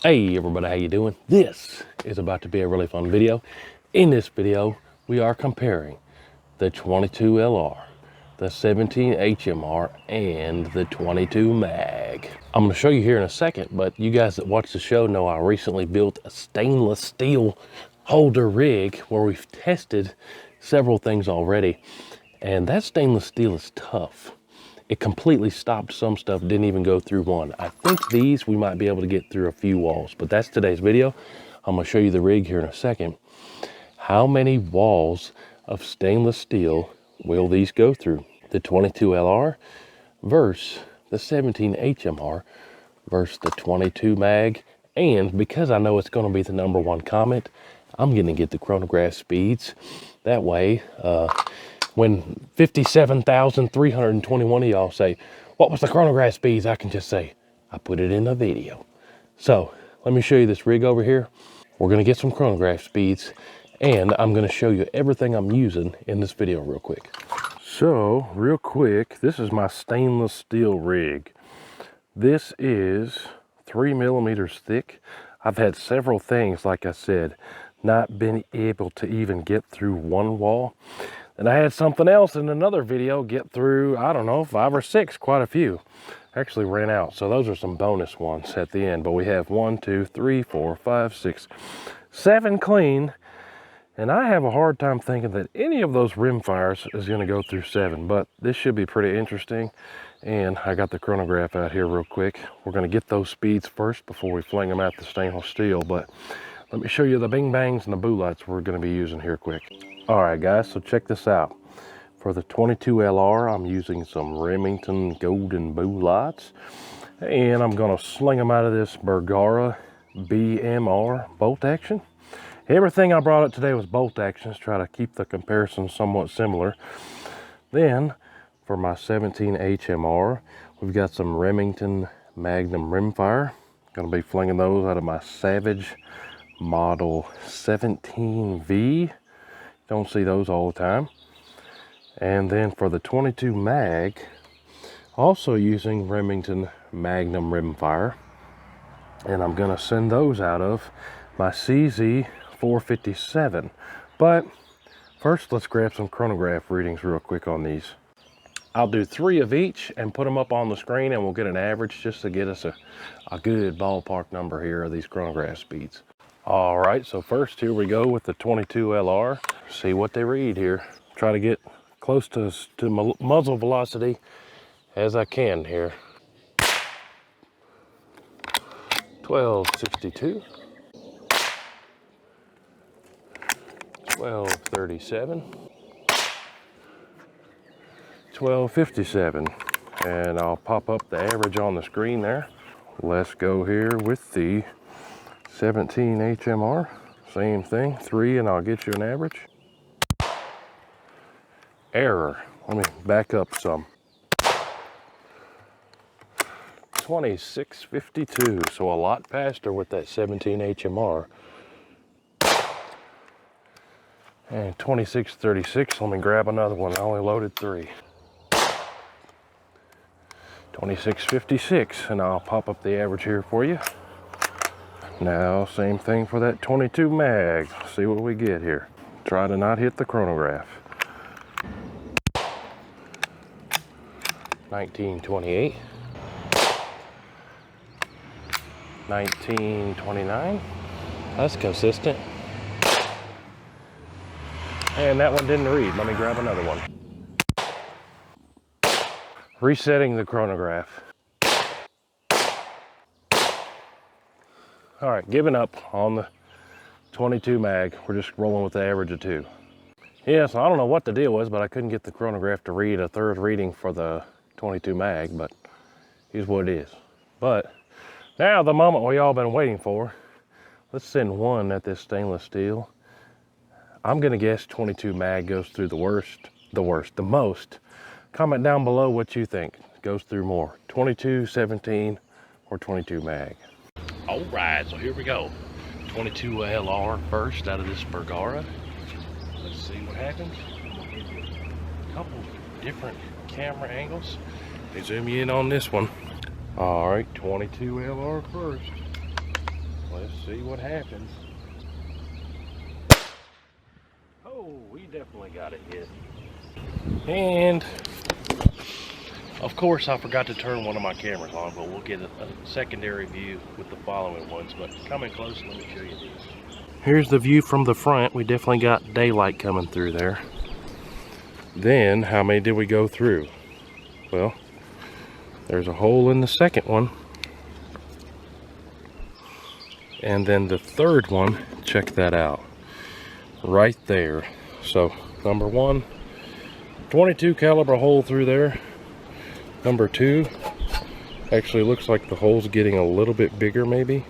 Hey everybody, how you doing? This is about to be a really fun video. In this video, we are comparing the 22 LR, the 17 HMR, and the 22 mag. I'm gonna show you here in a second, but you guys that watch the show know I recently built a stainless steel holder rig where we've tested several things already. And that stainless steel is tough. It completely stopped some stuff, didn't even go through one. I think these we might be able to get through a few walls, but that's today's video. I'm gonna show you the rig here in a second. How many walls of stainless steel will these go through? The 22 LR versus the 17 HMR versus the 22 mag. And because I know it's gonna be the #1 comment, I'm gonna get the chronograph speeds. That way, when 57,321 of y'all say, what was the chronograph speeds? I can just say, I put it in a video. So let me show you this rig over here. We're gonna get some chronograph speeds and I'm gonna show you everything I'm using in this video real quick. So real quick, this is my stainless steel rig. This is 3 millimeters thick. I've had several things, like I said, not been able to even get through one wall. And I had something else in another video get through, I don't know, 5 or 6, quite a few. Actually ran out, so those are some bonus ones at the end. But we have 1, 2, 3, 4, 5, 6, 7 clean. And I have a hard time thinking that any of those rim fires is gonna go through 7, but this should be pretty interesting. And I got the chronograph out here real quick. We're gonna get those speeds first before we fling them at the stainless steel, but let me show you the bing bangs and the boo lights we're gonna be using here quick. All right guys, so check this out. For the 22 LR, I'm using some Remington golden boo lights, and I'm gonna sling them out of this Bergara BMR bolt action. Everything I brought up today was bolt actions, try to keep the comparison somewhat similar. Then for my 17 HMR, we've got some Remington Magnum rimfire. Gonna be flinging those out of my Savage model 17V. Don't see those all the time. And then for the 22 mag, also using Remington Magnum rimfire, and I'm gonna send those out of my CZ 457. But first, let's grab some chronograph readings real quick on these. I'll do 3 of each and put them up on the screen, and we'll get an average just to get us a good ballpark number here of these chronograph speeds. All right, so first here we go with the 22 LR. See what they read here. Try to get close to muzzle velocity as I can here. 1262, 1237, 1257, and I'll pop up the average on the screen there. Let's go here with the 17 HMR, same thing, 3, and I'll get you an average. Error, let me back up some. 2652, so a lot faster with that 17 HMR. And 2636, let me grab another one, I only loaded 3. 2656, and I'll pop up the average here for you. Now, same thing for that 22 mag. See what we get here. Try to not hit the chronograph. 1928. 1929. That's consistent. And that one didn't read. Let me grab another one. Resetting the chronograph. All right, giving up on the 22 mag. We're just rolling with the average of 2. Yeah, so I don't know what the deal was, but I couldn't get the chronograph to read a 3rd reading for the 22 mag, but here's what it is. But now the moment we all been waiting for. Let's send 1 at this stainless steel. I'm gonna guess 22 mag goes through the most. Comment down below what you think goes through more, 22, 17, or 22 mag. All right, so here we go. 22 LR first out of this Bergara. Let's see what happens. A couple different camera angles. Let me zoom you in on this one. All right, 22 LR first. Let's see what happens. Oh, we definitely got it hit. And of course I forgot to turn one of my cameras on, but we'll get a secondary view with the following ones. But coming close, let me show you these. Here's the view from the front. We definitely got daylight coming through there. Then how many did we go through? Well, there's a hole in the second one. And then the third one, check that out. Right there. So number one, 22 caliber hole through there. Number two, actually looks like the hole's getting a little bit bigger maybe.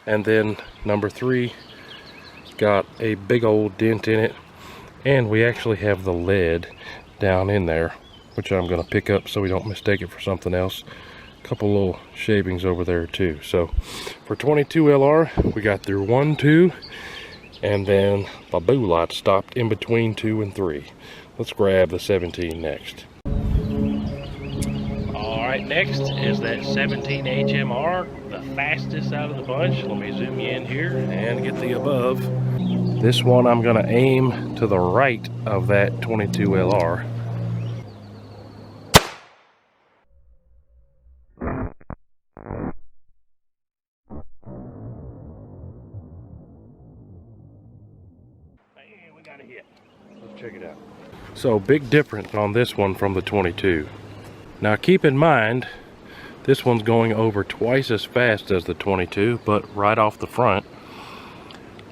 And then number three got a big old dent in it, and we actually have the lead down in there, which I'm going to pick up so we don't mistake it for something else. A couple little shavings over there too. So for 22 LR, we got through 1, 2, and then the boo light stopped in between 2 and 3. Let's grab the 17 next. Alright, next is that 17 HMR, the fastest out of the bunch. Let me zoom you in here and get the above. This one I'm going to aim to the right of that 22 LR. And we got a hit. Let's check it out. So big difference on this one from the 22. Now keep in mind, this one's going over twice as fast as the 22, but right off the front.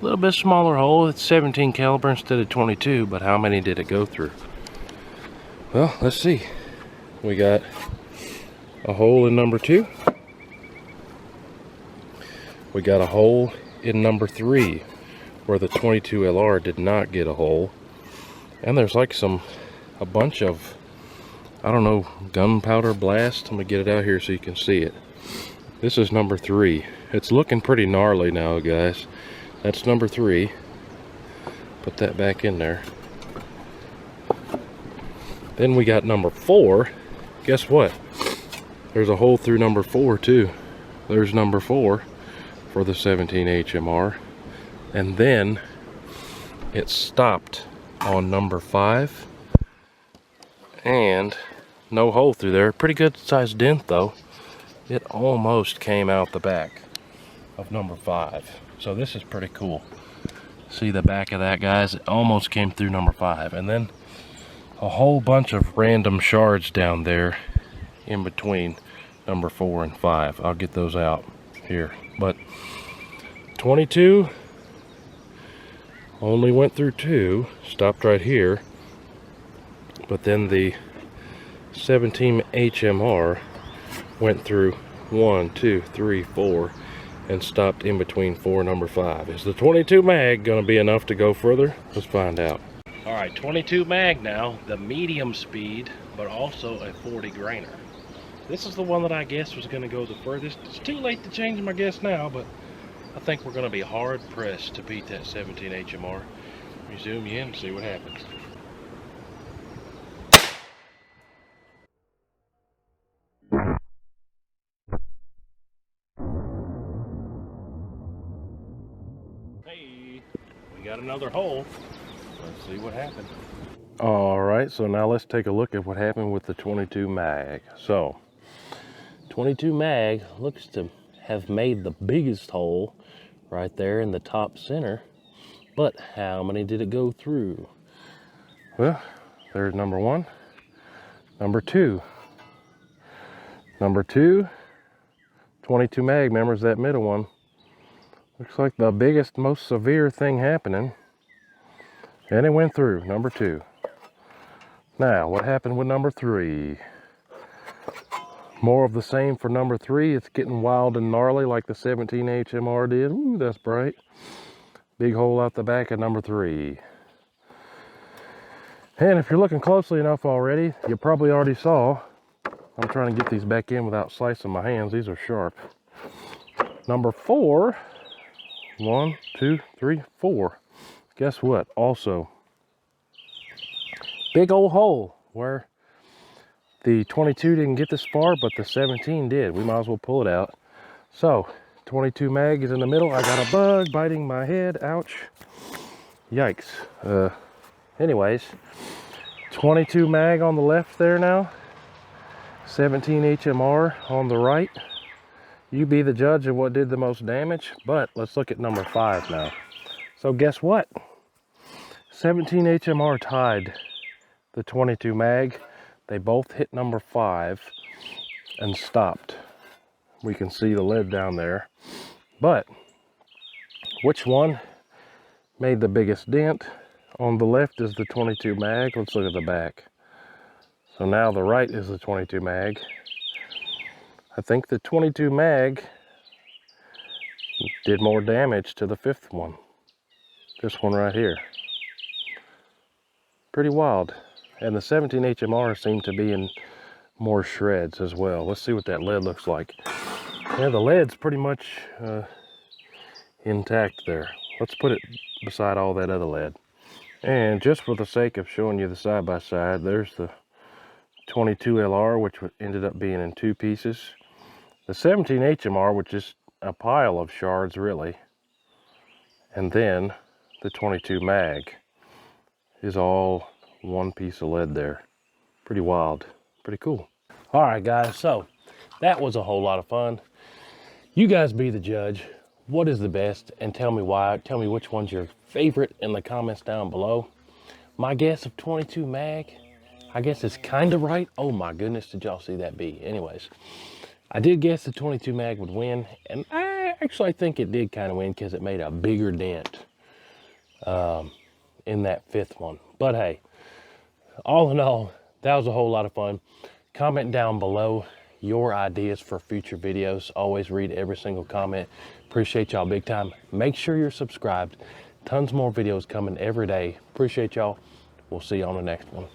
A little bit smaller hole. It's 17 caliber instead of 22, but how many did it go through? Well, let's see. We got a hole in number 2. We got a hole in number 3, where the 22 LR did not get a hole. And there's like a bunch of, I don't know, gunpowder blast. Let me get it out here so you can see it. This is number 3. It's looking pretty gnarly now, guys. That's number 3. Put that back in there. Then we got number 4. Guess what? There's a hole through number 4 too. There's number 4 for the 17 HMR. And then it stopped on number 5. And no hole through there. Pretty good sized dent though. It almost came out the back of number 5. So this is pretty cool. See the back of that, guys? It almost came through number 5. And then a whole bunch of random shards down there in between number 4 and 5. I'll get those out here. But 22 only went through 2, stopped right here. But then the 17 HMR went through 1, 2, 3, 4, and stopped in between 4 and number 5. Is the 22 mag going to be enough to go further? Let's find out. All right, 22 mag now, the medium speed, but also a 40 grainer. This is the one that I guess was going to go the furthest. It's too late to change my guess now, but I think we're going to be hard pressed to beat that 17 HMR. Let me zoom you in and see what happens. Hey, we got another hole. Let's see what happened. All right, so now let's take a look at what happened with the 22 mag. So 22 mag looks to have made the biggest hole right there in the top center, but how many did it go through? Well, there's number 1, number 2, number 2, 22 mag. Remembers that middle one. Looks like the biggest, most severe thing happening, and it went through number 2. Now what happened with number 3? More of the same for number 3. It's getting wild and gnarly like the 17 HMR did. Ooh, that's bright. Big hole out the back of number 3. And if you're looking closely enough already, you probably already saw, I'm trying to get these back in without slicing my hands. These are sharp. Number 4, 1, 2, 3, 4. Guess what? Also, big old hole where the 22 didn't get this far, but the 17 did. We might as well pull it out. So 22 mag is in the middle. I got a bug biting my head. Ouch. Yikes. Anyways, 22 mag on the left there now. 17 HMR on the right. You be the judge of what did the most damage, but let's look at number 5 now. So guess what? 17 HMR tied the 22 mag. They both hit number 5 and stopped. We can see the lead down there. But which one made the biggest dent? On the left is the 22 mag. Let's look at the back. So now the right is the 22 mag. I think the 22 mag did more damage to the 5th one. This one right here. Pretty wild. And the 17 HMR seemed to be in more shreds as well. Let's see what that lead looks like. Yeah, the lead's pretty much intact there. Let's put it beside all that other lead. And just for the sake of showing you the side-by-side, there's the 22 LR, which ended up being in 2 pieces. The 17 HMR, which is a pile of shards really. And then the 22 mag is all one piece of lead there. Pretty wild, pretty cool. All right, guys, so that was a whole lot of fun. You guys be the judge. What is the best, and tell me why. Tell me which one's your favorite in the comments down below. My guess of 22 mag, I guess it's kind of right. Oh my goodness, did y'all see that bee? Anyways, I did guess the 22 mag would win, and I actually think it did kind of win because it made a bigger dent in that 5th one. But hey, all in all, that was a whole lot of fun. Comment down below your ideas for future videos. Always read every single comment. Appreciate y'all big time. Make sure you're subscribed. Tons more videos coming every day. Appreciate y'all. We'll see you on the next one.